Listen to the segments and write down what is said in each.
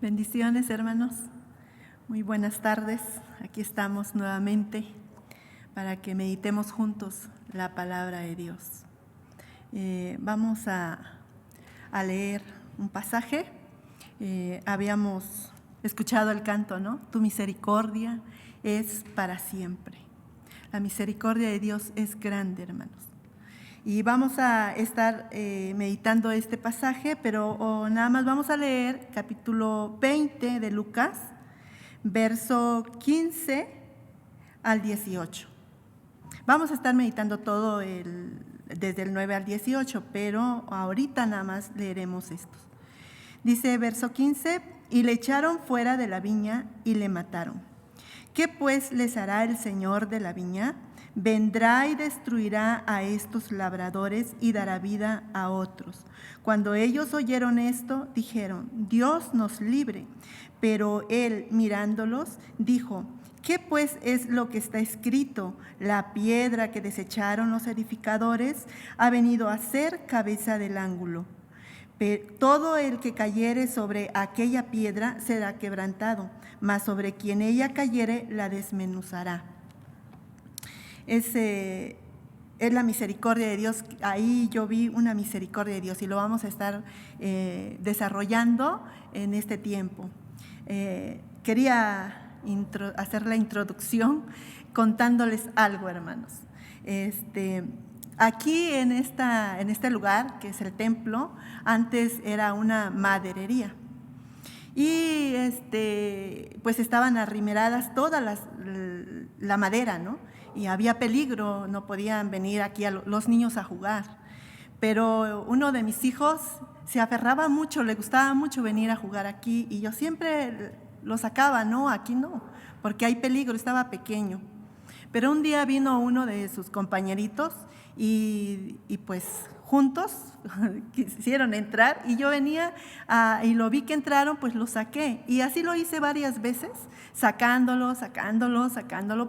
Bendiciones, hermanos. Muy buenas tardes. Aquí estamos nuevamente para que meditemos juntos la palabra de Dios. Vamos a leer un pasaje. Habíamos escuchado el canto, ¿no? Tu misericordia es para siempre. La misericordia de Dios es grande, hermanos. Y vamos a estar meditando este pasaje, pero nada más vamos a leer capítulo 20 de Lucas, verso 15 al 18. Vamos a estar meditando todo desde el 9 al 18, pero ahorita nada más leeremos estos. Dice verso 15, y le echaron fuera de la viña y le mataron. ¿Qué pues les hará el Señor de la viña? Vendrá y destruirá a estos labradores y dará vida a otros. Cuando ellos oyeron esto, dijeron, Dios nos libre. Pero él, mirándolos, dijo, ¿qué pues es lo que está escrito? La piedra que desecharon los edificadores ha venido a ser cabeza del ángulo. Pero todo el que cayere sobre aquella piedra será quebrantado, mas sobre quien ella cayere la desmenuzará. Es la misericordia de Dios. Ahí yo vi una misericordia de Dios y lo vamos a estar desarrollando en este tiempo. Quería hacer la introducción contándoles algo, hermanos. Aquí en este lugar, que es el templo, antes era una maderería. Y pues estaban arrimeradas todas la madera, ¿no? Y había peligro, no podían venir aquí los niños a jugar. Pero uno de mis hijos se aferraba mucho, le gustaba mucho venir a jugar aquí y yo siempre lo sacaba, no, aquí no, porque hay peligro, estaba pequeño. Pero un día vino uno de sus compañeritos y pues juntos quisieron entrar y yo venía y lo vi que entraron, pues lo saqué. Y así lo hice varias veces, sacándolo,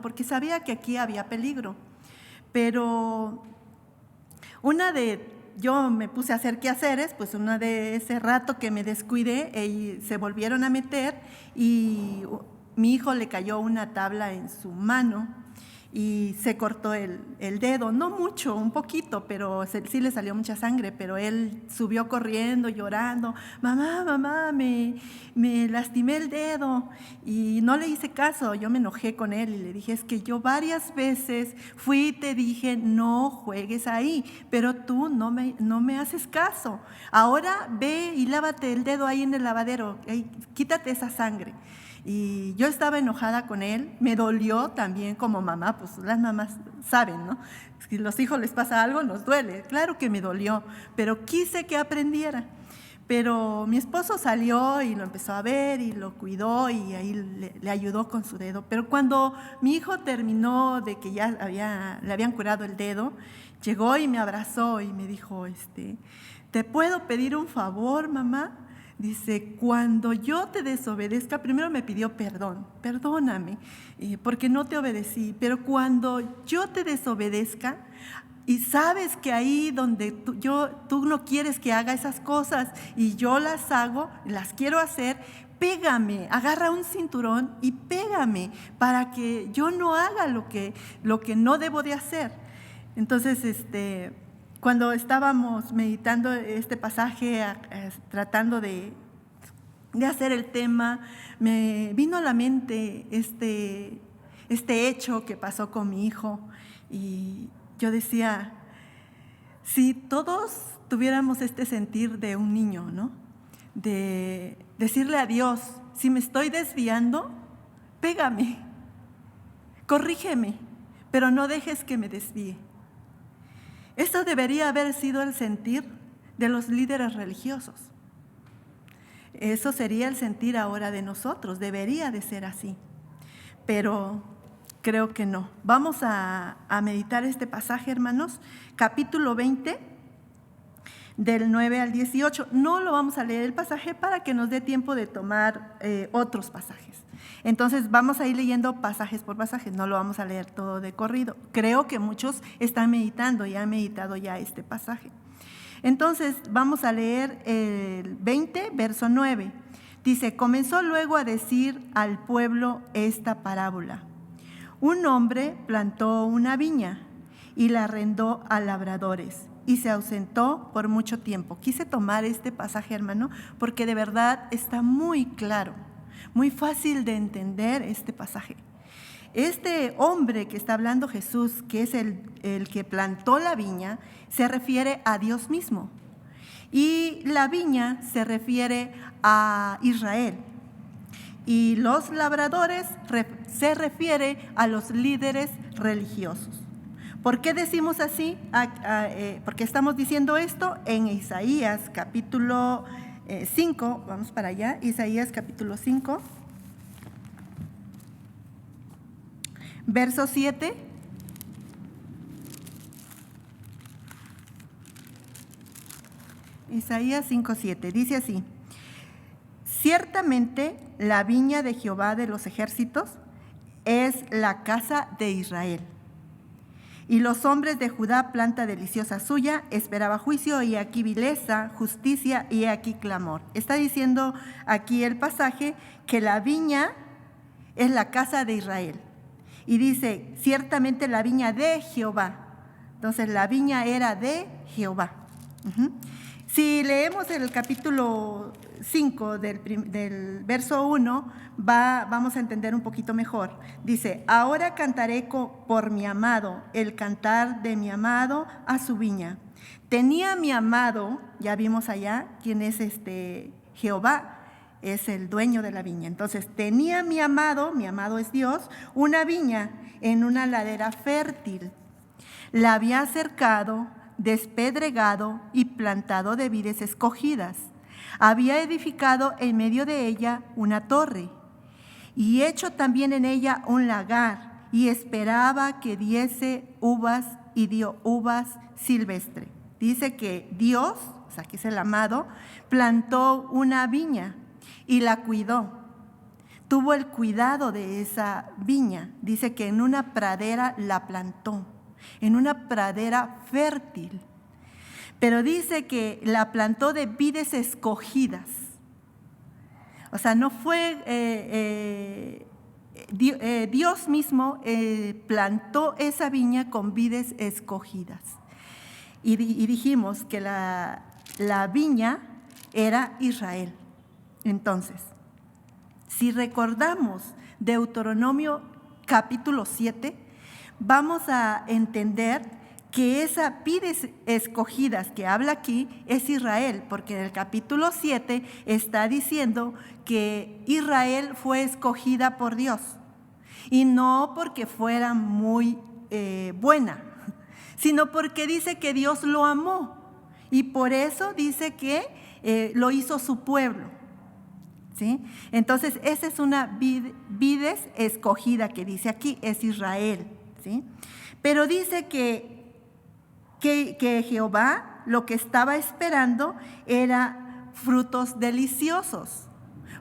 porque sabía que aquí había peligro. Pero yo me puse a hacer quehaceres, pues una de ese rato que me descuidé, se volvieron a meter y mi hijo le cayó una tabla en su mano y se cortó el dedo, no mucho, un poquito, pero sí le salió mucha sangre, pero él subió corriendo, llorando, mamá, me lastimé el dedo, y no le hice caso. Yo me enojé con él y le dije, es que yo varias veces fui y te dije, no juegues ahí, pero tú no me haces caso, ahora ve y lávate el dedo ahí en el lavadero, quítate esa sangre. Y yo estaba enojada con él, me dolió también como mamá, pues las mamás saben, ¿no? Si a los hijos les pasa algo, nos duele, claro que me dolió, pero quise que aprendiera. Pero mi esposo salió y lo empezó a ver y lo cuidó y ahí le ayudó con su dedo. Pero cuando mi hijo terminó de que ya le habían curado el dedo, llegó y me abrazó y me dijo, ¿te puedo pedir un favor, mamá? Dice, cuando yo te desobedezca, primero me pidió perdóname, porque no te obedecí, pero cuando yo te desobedezca y sabes que ahí donde tú no quieres que haga esas cosas y yo las hago, las quiero hacer, pégame, agarra un cinturón y pégame para que yo no haga lo que no debo de hacer. Entonces, cuando estábamos meditando este pasaje, tratando de hacer el tema, me vino a la mente este hecho que pasó con mi hijo. Y yo decía, si todos tuviéramos este sentir de un niño, ¿no? De decirle a Dios, si me estoy desviando, pégame, corrígeme, pero no dejes que me desvíe. Esto debería haber sido el sentir de los líderes religiosos. Eso sería el sentir ahora de nosotros, debería de ser así. Pero creo que no. Vamos a meditar este pasaje, hermanos, capítulo 20, del 9 al 18. No lo vamos a leer el pasaje para que nos dé tiempo de tomar otros pasajes. Entonces vamos a ir leyendo pasajes por pasajes, no lo vamos a leer todo de corrido. Creo que muchos están meditando y han meditado ya este pasaje. Entonces vamos a leer el 20, verso 9. Dice, comenzó luego a decir al pueblo esta parábola. Un hombre plantó una viña y la arrendó a labradores y se ausentó por mucho tiempo. Quise tomar este pasaje, hermano, porque de verdad está muy claro, muy fácil de entender este pasaje. Este hombre que está hablando Jesús, que es el que plantó la viña, se refiere a Dios mismo. Y la viña se refiere a Israel. Y los labradores se refiere a los líderes religiosos. ¿Por qué decimos así? Porque estamos diciendo esto en Isaías capítulo 5, vamos para allá, Isaías capítulo 5, verso 7. Isaías 5:7, dice así: ciertamente la viña de Jehová de los ejércitos es la casa de Israel. Y los hombres de Judá, planta deliciosa suya, esperaba juicio, y aquí vileza, justicia, y aquí clamor. Está diciendo aquí el pasaje que la viña es la casa de Israel. Y dice, ciertamente la viña de Jehová. Entonces la viña era de Jehová. Si leemos el capítulo 5 del verso 1, vamos a entender un poquito mejor. Dice, ahora cantaré por mi amado, el cantar de mi amado a su viña. Tenía mi amado, ya vimos allá quién es Jehová, es el dueño de la viña. Entonces, tenía mi amado es Dios, una viña en una ladera fértil. La había cercado, despedregado y plantado de vides escogidas. Había edificado en medio de ella una torre y hecho también en ella un lagar, y esperaba que diese uvas, y dio uvas silvestre. Dice que Dios, o sea, que es el amado, plantó una viña y la cuidó. Tuvo el cuidado de esa viña. Dice que en una pradera la plantó, en una pradera fértil. Pero dice que la plantó de vides escogidas. O sea, no fue Dios mismo plantó esa viña con vides escogidas. Y dijimos que la viña era Israel. Entonces, si recordamos Deuteronomio capítulo 7, vamos a entender que esas vides escogidas que habla aquí es Israel, porque en el capítulo 7 está diciendo que Israel fue escogida por Dios, y no porque fuera muy buena, sino porque dice que Dios lo amó, y por eso dice que lo hizo su pueblo. ¿Sí? Entonces, esa es una vides escogida que dice aquí, es Israel. ¿Sí? Pero dice que Jehová lo que estaba esperando era frutos deliciosos,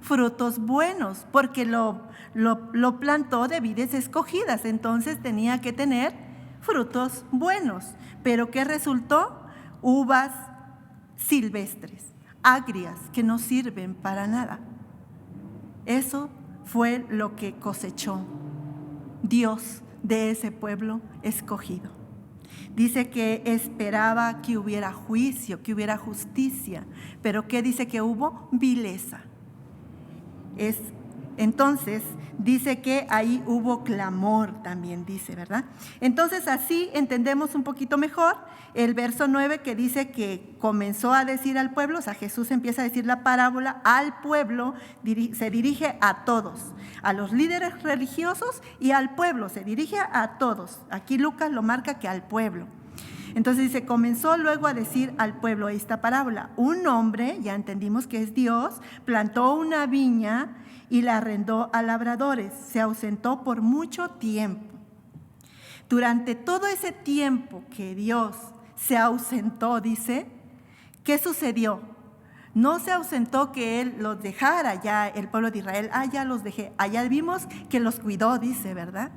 frutos buenos, porque lo plantó de vides escogidas, entonces tenía que tener frutos buenos. Pero ¿qué resultó? Uvas silvestres, agrias, que no sirven para nada. Eso fue lo que cosechó Dios de ese pueblo escogido. Dice que esperaba que hubiera juicio, que hubiera justicia, pero ¿qué dice que hubo? Vileza. Entonces, dice que ahí hubo clamor también, dice, ¿verdad? Entonces, así entendemos un poquito mejor el verso 9, que dice que comenzó a decir al pueblo, o sea, Jesús empieza a decir la parábola al pueblo, se dirige a todos, a los líderes religiosos y al pueblo, se dirige a todos. Aquí Lucas lo marca que al pueblo. Entonces dice, comenzó luego a decir al pueblo esta parábola. Un hombre, ya entendimos que es Dios, plantó una viña y la arrendó a labradores. Se ausentó por mucho tiempo. Durante todo ese tiempo que Dios se ausentó, dice, ¿qué sucedió? No se ausentó que Él los dejara ya, el pueblo de Israel, ya los dejé. Allá vimos que los cuidó, dice, ¿verdad?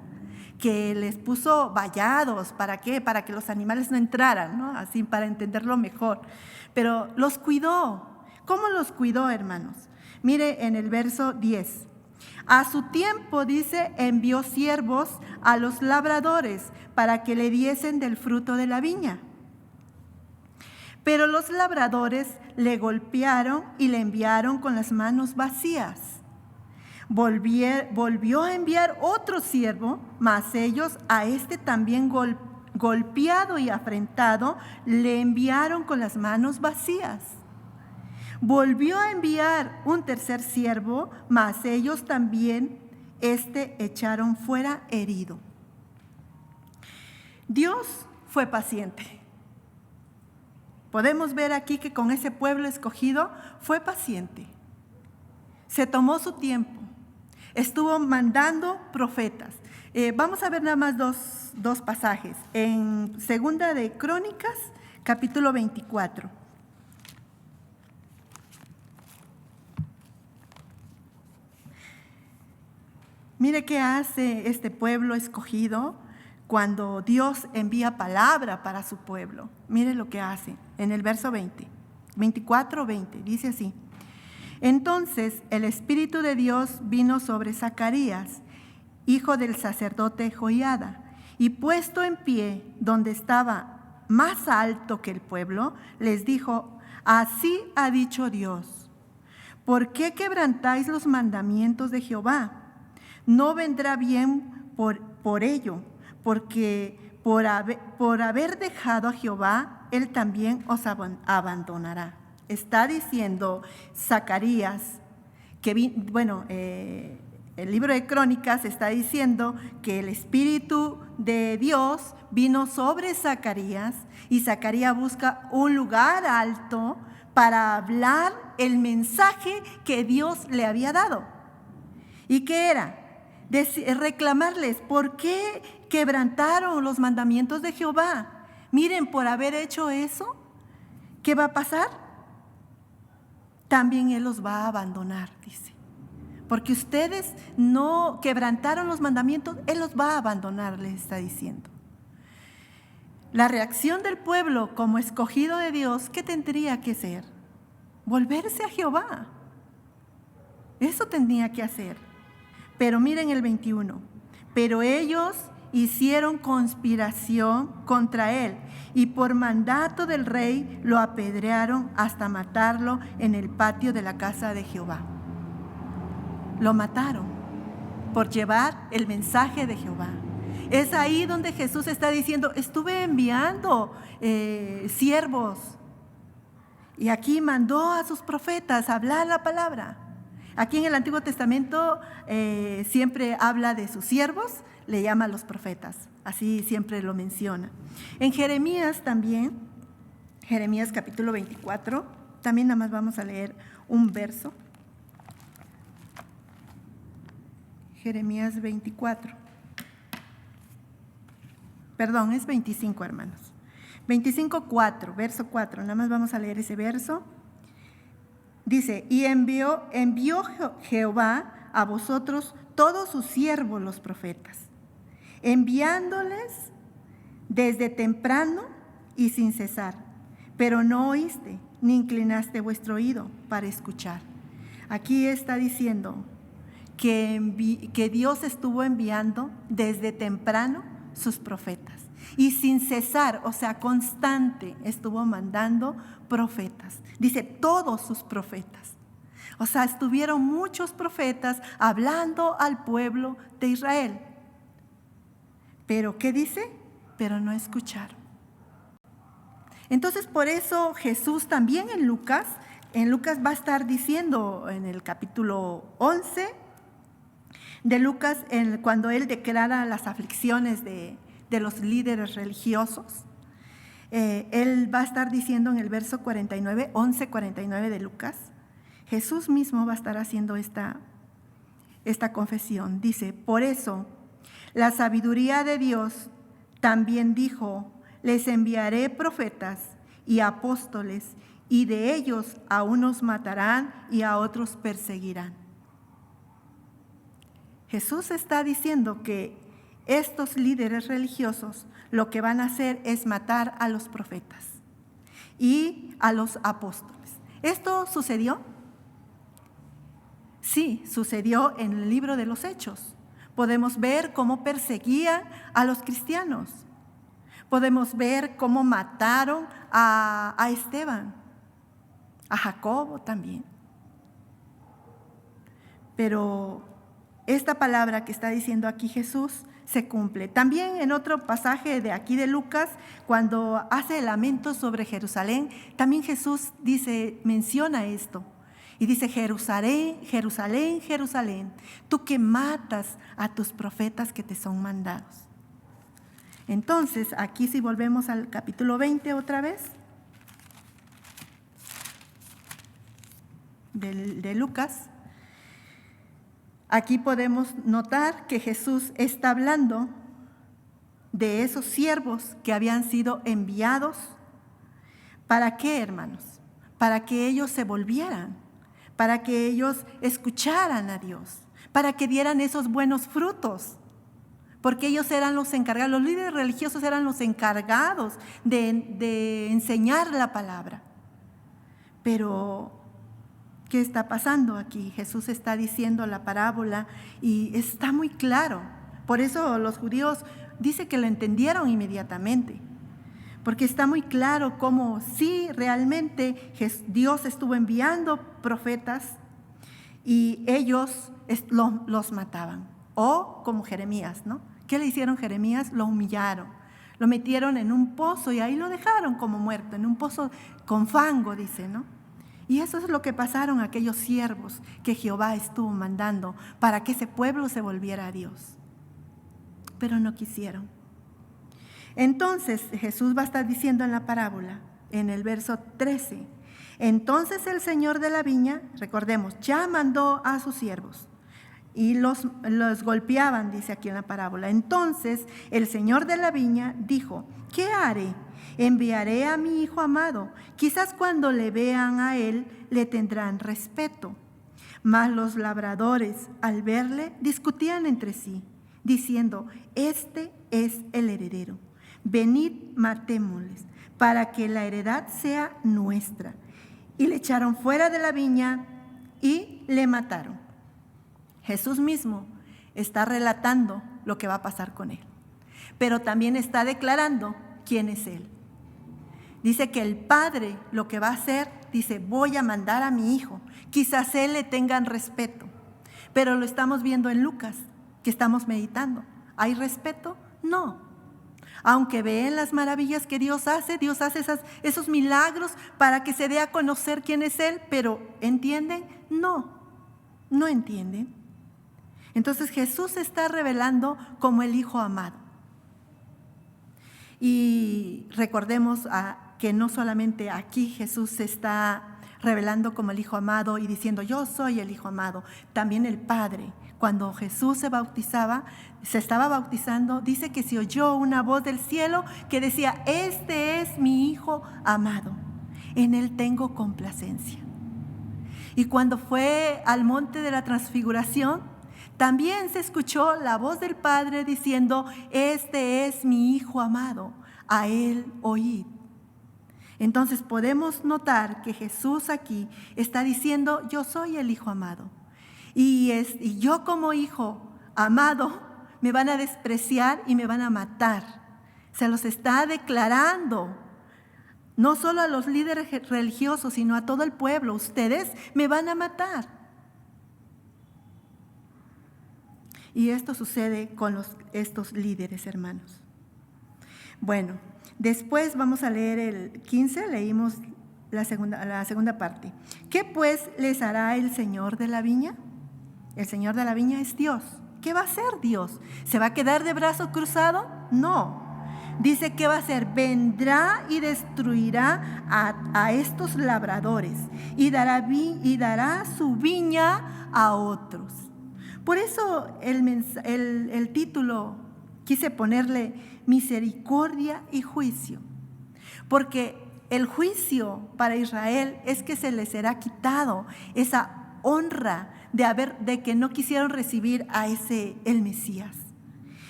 Que les puso vallados, ¿para qué? Para que los animales no entraran, ¿no? Así, para entenderlo mejor. Pero los cuidó. ¿Cómo los cuidó, hermanos? Mire en el verso 10. A su tiempo, dice, envió siervos a los labradores para que le diesen del fruto de la viña. Pero los labradores le golpearon y le enviaron con las manos vacías. Volvió a enviar otro siervo, mas ellos a este también golpeado y afrentado, le enviaron con las manos vacías. Volvió a enviar un tercer siervo, mas ellos también echaron fuera herido. Dios fue paciente. Podemos ver aquí que con ese pueblo escogido fue paciente. Se tomó su tiempo. Estuvo mandando profetas. Vamos a ver nada más dos pasajes. En Segunda de Crónicas, capítulo 24. Mire qué hace este pueblo escogido cuando Dios envía palabra para su pueblo. Mire lo que hace en el verso 24:20, dice así. Entonces el Espíritu de Dios vino sobre Zacarías, hijo del sacerdote Joiada, y puesto en pie donde estaba más alto que el pueblo, les dijo: así ha dicho Dios, ¿por qué quebrantáis los mandamientos de Jehová? No vendrá bien por ello, porque por haber dejado a Jehová, Él también os abandonará. Está diciendo Zacarías, el libro de Crónicas está diciendo que el Espíritu de Dios vino sobre Zacarías y Zacarías busca un lugar alto para hablar el mensaje que Dios le había dado. ¿Y qué era? Reclamarles, ¿por qué quebrantaron los mandamientos de Jehová? Miren, por haber hecho eso, ¿qué va a pasar? También Él los va a abandonar, dice. Porque ustedes no quebrantaron los mandamientos, Él los va a abandonar, les está diciendo. La reacción del pueblo como escogido de Dios, ¿qué tendría que ser? Volverse a Jehová. Eso tendría que hacer. Pero miren el 21. Pero ellos hicieron conspiración contra él y por mandato del rey lo apedrearon hasta matarlo en el patio de la casa de Jehová. Lo mataron por llevar el mensaje de Jehová. Es ahí donde Jesús está diciendo: estuve enviando siervos y aquí mandó a sus profetas a hablar la palabra. Aquí en el Antiguo Testamento siempre habla de sus siervos, le llama a los profetas, así siempre lo menciona. En Jeremías también, Jeremías capítulo 24, también nada más vamos a leer un verso. Jeremías 24. Perdón, es 25, hermanos. 25:4, verso 4, nada más vamos a leer ese verso. Dice: y envió Jehová a vosotros todos sus siervos los profetas, enviándoles desde temprano y sin cesar, pero no oíste, ni inclinaste vuestro oído para escuchar. Aquí está diciendo que Dios estuvo enviando desde temprano sus profetas. Y sin cesar, o sea, constante, estuvo mandando profetas. Dice, todos sus profetas. O sea, estuvieron muchos profetas hablando al pueblo de Israel. Pero, ¿qué dice? Pero no escucharon. Entonces, por eso Jesús también en Lucas va a estar diciendo en el capítulo 11 de Lucas, cuando él declara las aflicciones de los líderes religiosos, él va a estar diciendo en el verso 49, 11:49 de Lucas, Jesús mismo va a estar haciendo esta confesión. Dice: por eso la sabiduría de Dios también dijo: les enviaré profetas y apóstoles, y de ellos a unos matarán y a otros perseguirán. Jesús está diciendo que estos líderes religiosos lo que van a hacer es matar a los profetas y a los apóstoles. ¿Esto sucedió? Sí, sucedió en el libro de los Hechos. Podemos ver cómo perseguían a los cristianos. Podemos ver cómo mataron a Esteban, a Jacobo también. Pero esta palabra que está diciendo aquí Jesús se cumple. También en otro pasaje de aquí de Lucas, cuando hace el lamento sobre Jerusalén, también Jesús menciona esto. Y dice: Jerusalén, Jerusalén, Jerusalén, tú que matas a tus profetas que te son mandados. Entonces, aquí si volvemos al capítulo 20 otra vez, de Lucas, aquí podemos notar que Jesús está hablando de esos siervos que habían sido enviados. ¿Para qué, hermanos? Para que ellos se volvieran, para que ellos escucharan a Dios, para que dieran esos buenos frutos, porque ellos eran los encargados, los líderes religiosos eran los encargados de enseñar la palabra. Pero ¿qué está pasando aquí? Jesús está diciendo la parábola y está muy claro. Por eso los judíos dice que lo entendieron inmediatamente, porque está muy claro cómo sí realmente Dios estuvo enviando profetas y ellos los mataban. O como Jeremías, ¿no? ¿Qué le hicieron Jeremías? Lo humillaron, lo metieron en un pozo y ahí lo dejaron como muerto, en un pozo con fango, dice, ¿no? Y eso es lo que pasaron aquellos siervos que Jehová estuvo mandando para que ese pueblo se volviera a Dios. Pero no quisieron. Entonces Jesús va a estar diciendo en la parábola, en el verso 13, entonces el Señor de la viña, recordemos, ya mandó a sus siervos y los golpeaban, dice aquí en la parábola. Entonces el Señor de la viña dijo: ¿qué haré? Enviaré a mi hijo amado. Quizás cuando le vean a él le tendrán respeto. Mas los labradores, al verle, discutían entre sí, diciendo: este es el heredero. Venid, matémosles, para que la heredad sea nuestra. Y le echaron fuera de la viña y le mataron. Jesús mismo está relatando lo que va a pasar con él, pero también está declarando quién es él. Dice que el Padre lo que va a hacer, dice: voy a mandar a mi hijo. Quizás él le tengan respeto, pero lo estamos viendo en Lucas, que estamos meditando. ¿Hay respeto? No. Aunque ven las maravillas que Dios hace esos milagros para que se dé a conocer quién es Él, pero ¿entienden? No entienden. Entonces Jesús se está revelando como el Hijo amado. Y recordemos que no solamente aquí Jesús se está revelando como el Hijo amado y diciendo: yo soy el Hijo amado. También el Padre, cuando Jesús se estaba bautizando, dice que se oyó una voz del cielo que decía: este es mi Hijo amado, en él tengo complacencia. Y cuando fue al monte de la transfiguración, también se escuchó la voz del Padre diciendo: este es mi Hijo amado, a él oíd. Entonces podemos notar que Jesús aquí está diciendo: yo soy el Hijo amado. Y yo como hijo amado me van a despreciar y me van a matar. Se los está declarando, no solo a los líderes religiosos, sino a todo el pueblo: ustedes me van a matar. Y esto sucede con estos líderes, hermanos. Bueno, después vamos a leer el 15, leímos la segunda parte. ¿Qué pues les hará el Señor de la viña? El Señor de la viña es Dios. ¿Qué va a hacer Dios? ¿Se va a quedar de brazo cruzado? No. Dice que va a hacer: vendrá y destruirá a estos labradores y dará su viña a otros. Por eso el título quise ponerle misericordia y juicio, porque el juicio para Israel es que se les será quitado esa honra de que no quisieron recibir a el Mesías.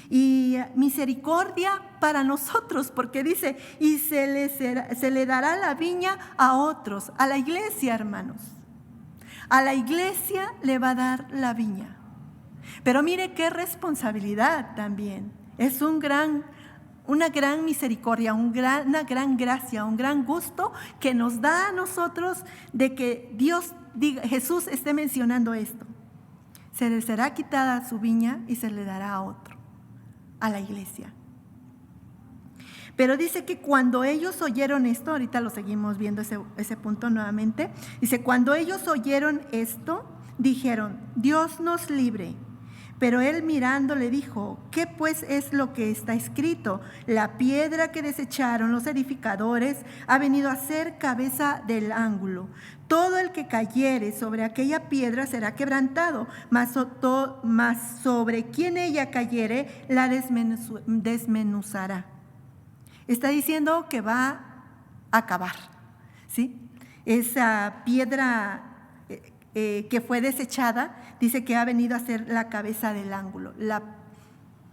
Y misericordia para nosotros, porque dice: y se le dará la viña a otros, a la iglesia, hermanos, A la iglesia le va a dar la viña. Pero mire qué responsabilidad también. Es una gran misericordia, una gran gracia, un gran gusto que nos da a nosotros de que Jesús esté mencionando esto. Se le será quitada su viña y se le dará a otro, a la iglesia. Pero dice que cuando ellos oyeron esto, ahorita lo seguimos viendo ese punto nuevamente, dice, cuando ellos oyeron esto, dijeron, Dios nos libre. Pero él mirando le dijo, ¿qué pues es lo que está escrito? La piedra que desecharon los edificadores ha venido a ser cabeza del ángulo. Todo el que cayere sobre aquella piedra será quebrantado, mas sobre quien ella cayere la desmenuzará. Está diciendo que va a acabar, ¿sí? Esa piedra que fue desechada, dice que ha venido a ser la cabeza del ángulo, la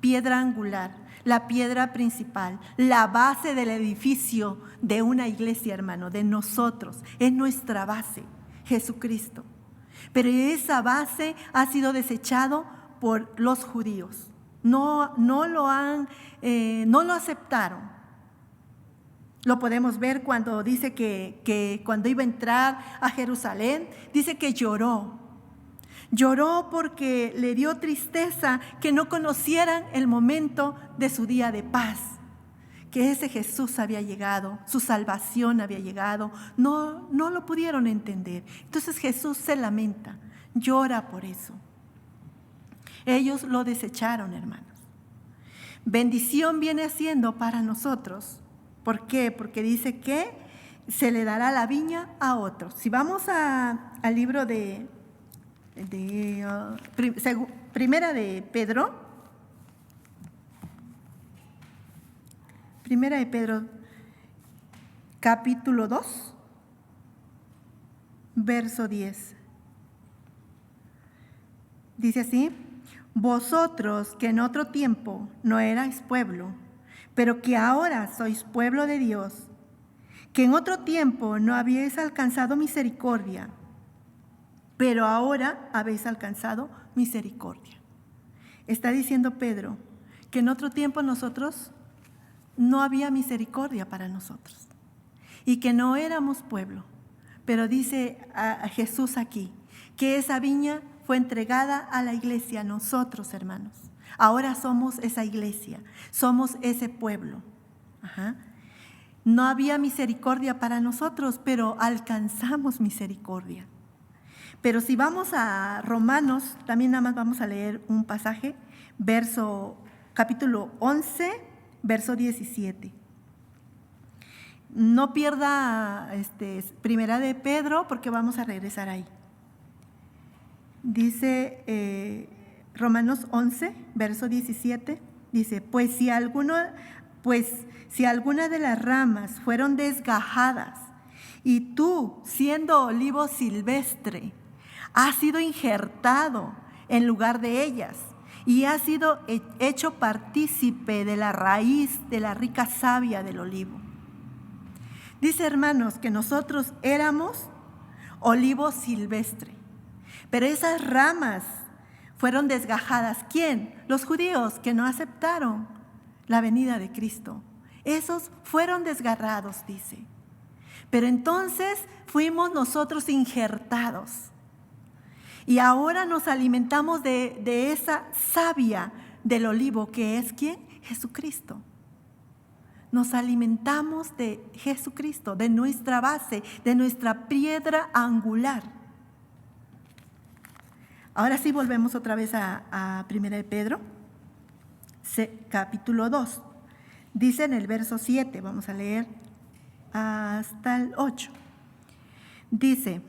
piedra angular, la piedra principal, la base del edificio de una iglesia, hermano, de nosotros, es nuestra base, Jesucristo. Pero esa base ha sido desechado por los judíos, no lo aceptaron. Lo podemos ver cuando dice que cuando iba a entrar a Jerusalén, dice que lloró. Lloró porque le dio tristeza que no conocieran el momento de su día de paz, que ese Jesús había llegado, su salvación había llegado. No lo pudieron entender. Entonces Jesús se lamenta, llora por eso. Ellos lo desecharon, hermanos. Bendición viene siendo para nosotros. ¿Por qué? Porque dice que se le dará la viña a otros. Si vamos al libro Primera de Pedro, capítulo 2, verso 10. Dice así, vosotros que en otro tiempo no erais pueblo, pero que ahora sois pueblo de Dios, que en otro tiempo no habíais alcanzado misericordia, pero ahora habéis alcanzado misericordia. Está diciendo Pedro que en otro tiempo nosotros no había misericordia para nosotros y que no éramos pueblo, pero dice a Jesús aquí que esa viña fue entregada a la iglesia, a nosotros, hermanos. Ahora somos esa iglesia, somos ese pueblo. No había misericordia para nosotros, pero alcanzamos misericordia. Pero si vamos a Romanos, también nada más vamos a leer un pasaje, capítulo 11, verso 17. No pierda Primera de Pedro, porque vamos a regresar ahí. Dice Romanos 11, verso 17, dice, pues si alguna de las ramas fueron desgajadas y tú, siendo olivo silvestre, has sido injertado en lugar de ellas y has sido hecho partícipe de la raíz de la rica savia del olivo. Dice, hermanos, que nosotros éramos olivo silvestre, pero esas ramas fueron desgajadas. ¿Quién? Los judíos que no aceptaron la venida de Cristo. Esos fueron desgarrados, dice. Pero entonces fuimos nosotros injertados. Y ahora nos alimentamos de esa savia del olivo, que es ¿quién? Jesucristo. Nos alimentamos de Jesucristo, de nuestra base, de nuestra piedra angular. Ahora sí volvemos otra vez a 1 de Pedro, capítulo 2. Dice en el verso 7, vamos a leer hasta el 8. Dice,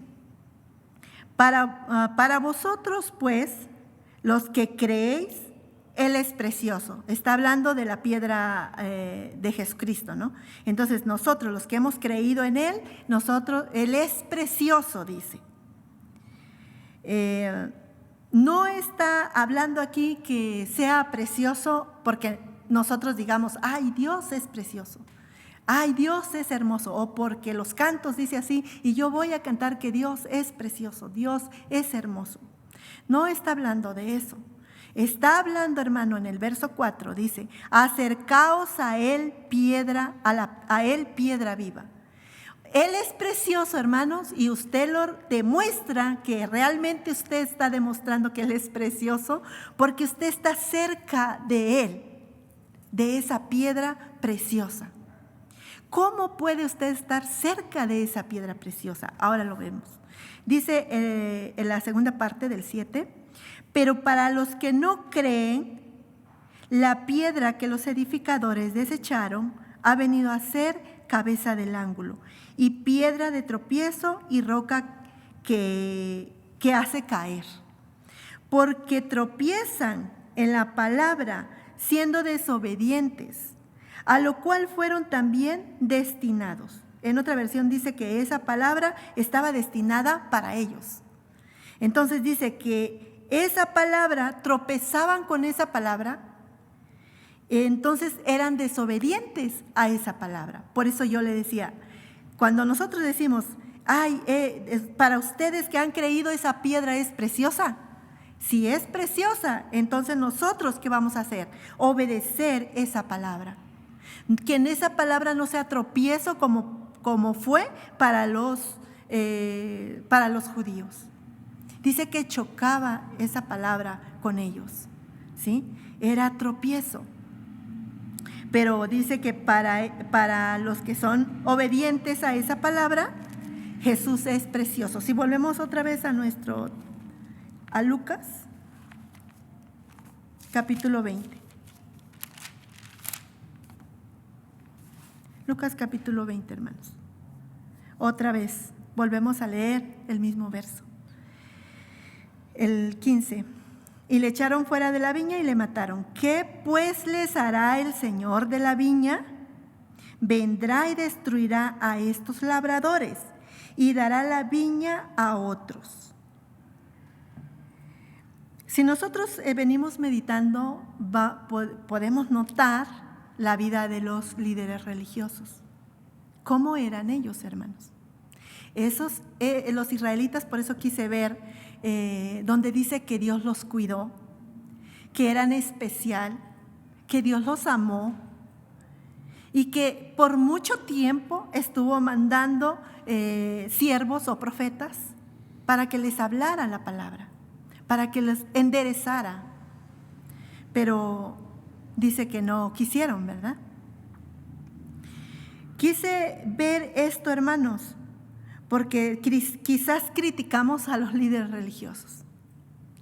para vosotros pues, los que creéis, Él es precioso. Está hablando de la piedra de Jesucristo, ¿no? Entonces nosotros, los que hemos creído en Él, Él es precioso, dice. No está hablando aquí que sea precioso porque nosotros digamos, ay, Dios es precioso. Ay, Dios es hermoso, o porque los cantos dice así, y yo voy a cantar que Dios es precioso, Dios es hermoso. No está hablando de eso. Está hablando, hermano, en el verso 4, dice, acercaos a él piedra, a él piedra viva. Él es precioso, hermanos, y usted lo demuestra que realmente usted está demostrando que Él es precioso porque usted está cerca de Él, de esa piedra preciosa. ¿Cómo puede usted estar cerca de esa piedra preciosa? Ahora lo vemos. Dice en la segunda parte del 7, pero para los que no creen, la piedra que los edificadores desecharon ha venido a ser cabeza del ángulo y piedra de tropiezo y roca que hace caer. Porque tropiezan en la palabra siendo desobedientes, a lo cual fueron también destinados. En otra versión dice que esa palabra estaba destinada para ellos. Entonces dice que esa palabra, tropezaban con esa palabra, entonces eran desobedientes a esa palabra. Por eso yo le decía, cuando nosotros decimos, ay, para ustedes que han creído esa piedra es preciosa. Si es preciosa, entonces nosotros, ¿qué vamos a hacer? Obedecer esa palabra. Que en esa palabra no sea tropiezo como fue para los judíos. Dice que chocaba esa palabra con ellos, ¿sí? Era tropiezo. Pero dice que para los que son obedientes a esa palabra, Jesús es precioso. Si volvemos otra vez a Lucas, capítulo 20. Lucas capítulo 20, hermanos. Otra vez, volvemos a leer el mismo verso. El 15. Y le echaron fuera de la viña y le mataron. ¿Qué pues les hará el Señor de la viña? Vendrá y destruirá a estos labradores y dará la viña a otros. Si nosotros venimos meditando, podemos notar la vida de los líderes religiosos. ¿Cómo eran ellos, hermanos? Los israelitas, por eso quise ver donde dice que Dios los cuidó, que eran especial, que Dios los amó y que por mucho tiempo estuvo mandando siervos o profetas para que les hablara la palabra, para que les enderezara. Pero dice que no quisieron, ¿verdad? Quise ver esto, hermanos, porque quizás criticamos a los líderes religiosos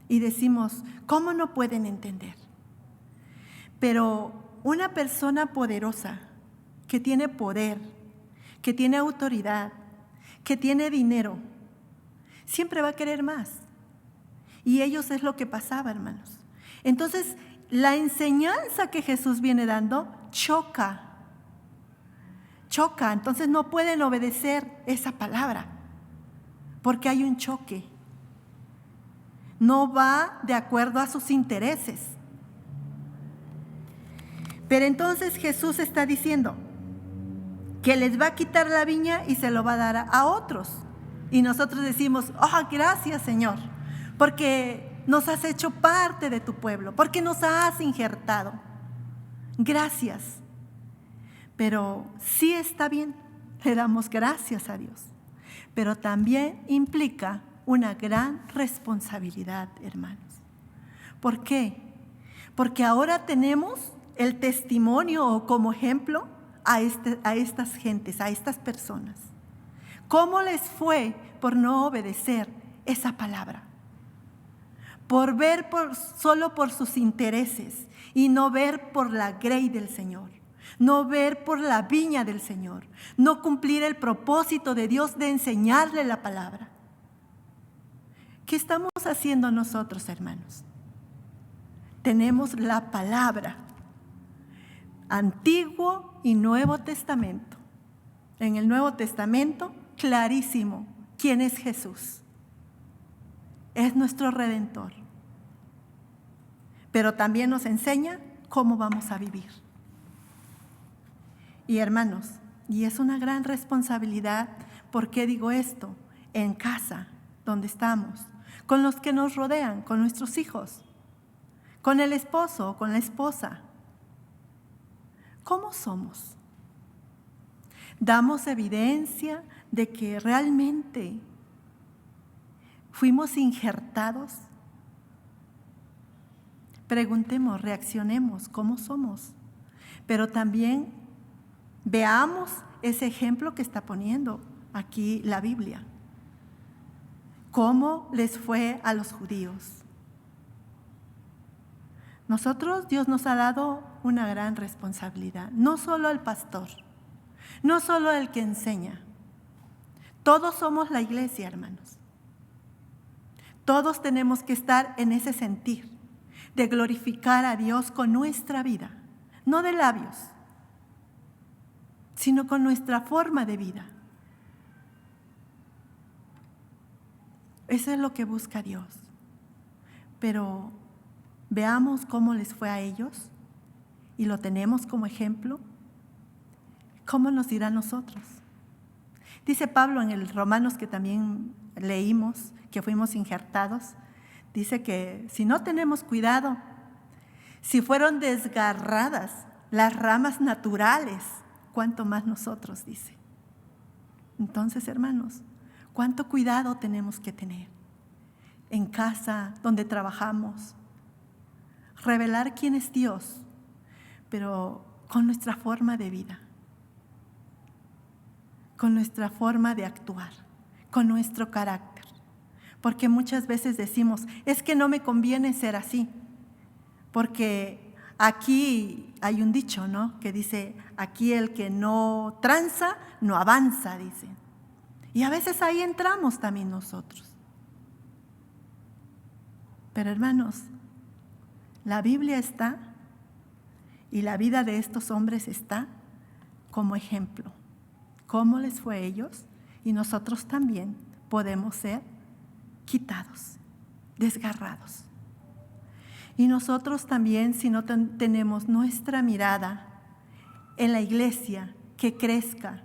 y decimos, ¿cómo no pueden entender? Pero una persona poderosa, que tiene poder, que tiene autoridad, que tiene dinero, siempre va a querer más. Y ellos es lo que pasaba, hermanos. Entonces, la enseñanza que Jesús viene dando choca. Entonces no pueden obedecer esa palabra, porque hay un choque. No va de acuerdo a sus intereses. Pero entonces Jesús está diciendo que les va a quitar la viña y se lo va a dar a otros. Y nosotros decimos, gracias, Señor, porque nos has hecho parte de tu pueblo, porque nos has injertado. Gracias. Pero sí está bien, le damos gracias a Dios. Pero también implica una gran responsabilidad, hermanos. ¿Por qué? Porque ahora tenemos el testimonio o como ejemplo a estas gentes, a estas personas. ¿Cómo les fue por no obedecer esa palabra? Por ver solo por sus intereses y no ver por la grey del Señor. No ver por la viña del Señor, no cumplir el propósito de Dios de enseñarle la palabra. ¿Qué estamos haciendo nosotros, hermanos? Tenemos la palabra, Antiguo y Nuevo Testamento. En el Nuevo Testamento, clarísimo, ¿quién es Jesús? Es nuestro Redentor. Pero también nos enseña cómo vamos a vivir. Y hermanos, Y es una gran responsabilidad. ¿Por qué digo esto? En casa, donde estamos, con los que nos rodean, con nuestros hijos, con el esposo o con la esposa. ¿Cómo somos? ¿Damos evidencia de que realmente fuimos injertados? Preguntemos, reaccionemos, ¿cómo somos? Pero también veamos ese ejemplo que está poniendo aquí la Biblia. ¿Cómo les fue a los judíos? Nosotros, Dios nos ha dado una gran responsabilidad, no solo el pastor, no solo el que enseña. Todos somos la iglesia, hermanos. Todos tenemos que estar en ese sentir de glorificar a Dios con nuestra vida, no de labios, sino con nuestra forma de vida. Eso es lo que busca Dios. Pero veamos cómo les fue a ellos y lo tenemos como ejemplo. ¿Cómo nos irá a nosotros? Dice Pablo en el Romanos, que también leímos, que fuimos injertados, dice que si no tenemos cuidado, si fueron desgarradas las ramas naturales, ¿cuánto más nosotros?, dice. Entonces, hermanos, ¿cuánto cuidado tenemos que tener en casa, donde trabajamos? Revelar quién es Dios, pero con nuestra forma de vida, con nuestra forma de actuar, con nuestro carácter. Porque muchas veces decimos, es que no me conviene ser así, porque aquí hay un dicho, ¿no?, que dice, aquí el que no tranza, no avanza, dice. Y a veces ahí entramos también nosotros. Pero hermanos, la Biblia está, y la vida de estos hombres está como ejemplo. ¿Cómo les fue a ellos? Y nosotros también podemos ser quitados, desgarrados. Y nosotros también, si no tenemos nuestra mirada en la iglesia que crezca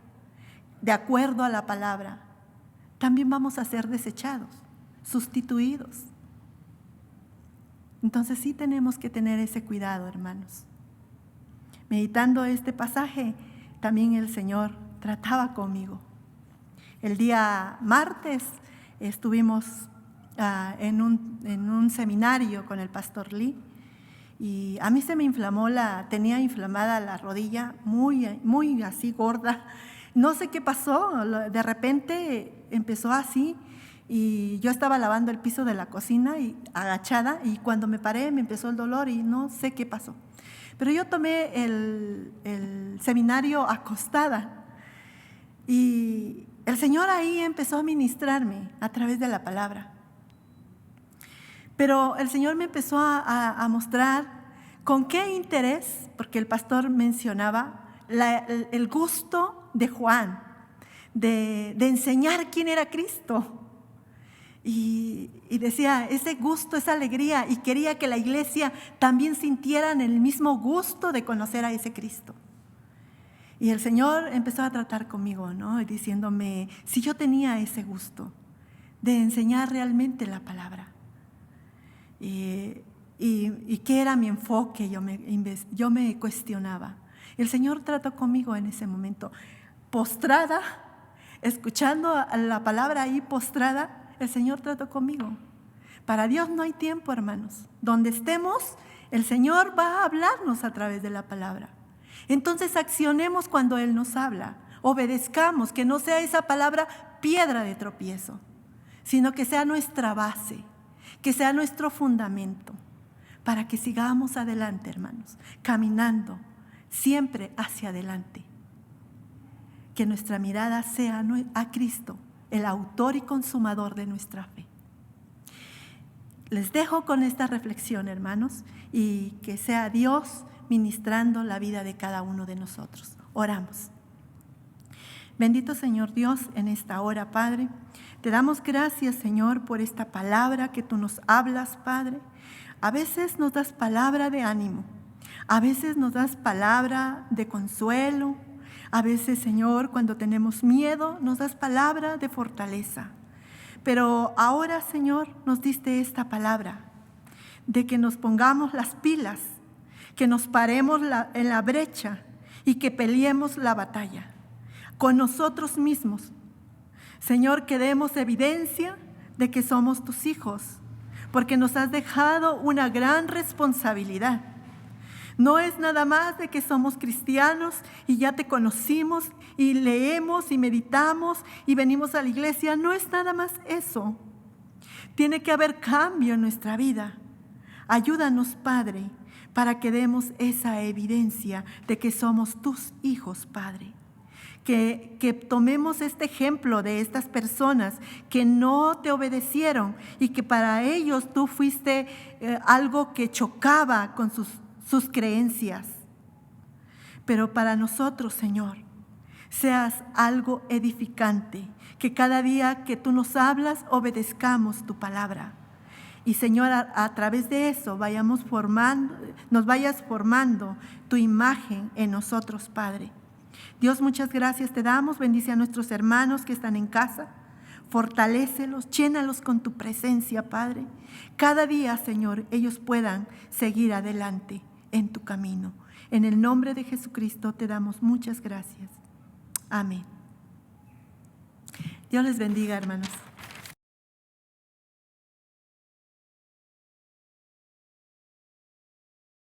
de acuerdo a la palabra, también vamos a ser desechados, sustituidos. Entonces sí tenemos que tener ese cuidado, hermanos. Meditando este pasaje, también el Señor trataba conmigo. El día martes estuvimos en un seminario con el pastor Lee, y a mí se me inflamó tenía inflamada la rodilla, muy así gorda. No sé qué pasó, de repente empezó así, y yo estaba lavando el piso de la cocina y agachada, y cuando me paré me empezó el dolor y no sé qué pasó. Pero yo tomé el seminario acostada, y el Señor ahí empezó a ministrarme a través de la palabra. Pero el Señor me empezó a mostrar con qué interés, porque el pastor mencionaba el gusto de Juan, de enseñar quién era Cristo. Y decía, ese gusto, esa alegría, y quería que la iglesia también sintieran el mismo gusto de conocer a ese Cristo. Y el Señor empezó a tratar conmigo, ¿no?, diciéndome si yo tenía ese gusto de enseñar realmente la palabra. Y qué era mi enfoque, yo me cuestionaba. El Señor trató conmigo en ese momento, postrada, escuchando la palabra ahí postrada. El Señor trató conmigo. Para Dios no hay tiempo, hermanos. Donde estemos, el Señor va a hablarnos a través de la palabra. Entonces accionemos cuando Él nos habla, obedezcamos, que no sea esa palabra piedra de tropiezo, sino que sea nuestra base, que sea nuestro fundamento, para que sigamos adelante, hermanos, caminando siempre hacia adelante. Que nuestra mirada sea a Cristo, el autor y consumador de nuestra fe. Les dejo con esta reflexión, hermanos, y que sea Dios ministrando la vida de cada uno de nosotros. Oramos. Bendito Señor Dios, en esta hora, Padre, te damos gracias, Señor, por esta palabra que tú nos hablas, Padre. A veces nos das palabra de ánimo, a veces nos das palabra de consuelo, A veces, Señor, cuando tenemos miedo, nos das palabra de fortaleza. Pero ahora, Señor, nos diste esta palabra de que nos pongamos las pilas, que nos paremos en la brecha y que peleemos la batalla con nosotros mismos. Señor, que demos evidencia de que somos tus hijos, porque nos has dejado una gran responsabilidad. No es nada más de que somos cristianos y ya te conocimos y leemos y meditamos y venimos a la iglesia. No es nada más eso. Tiene que haber cambio en nuestra vida. Ayúdanos, Padre, para que demos esa evidencia de que somos tus hijos, Padre. Que tomemos este ejemplo de estas personas que no te obedecieron y que para ellos tú fuiste algo que chocaba con sus creencias. Pero para nosotros, Señor, seas algo edificante, que cada día que tú nos hablas, obedezcamos tu palabra. Y Señor, a través de eso nos vayas formando tu imagen en nosotros, Padre. Dios, muchas gracias te damos. Bendice a nuestros hermanos que están en casa. Fortalécelos, llénalos con tu presencia, Padre. Cada día, Señor, ellos puedan seguir adelante en tu camino. En el nombre de Jesucristo te damos muchas gracias. Amén. Dios les bendiga, hermanos.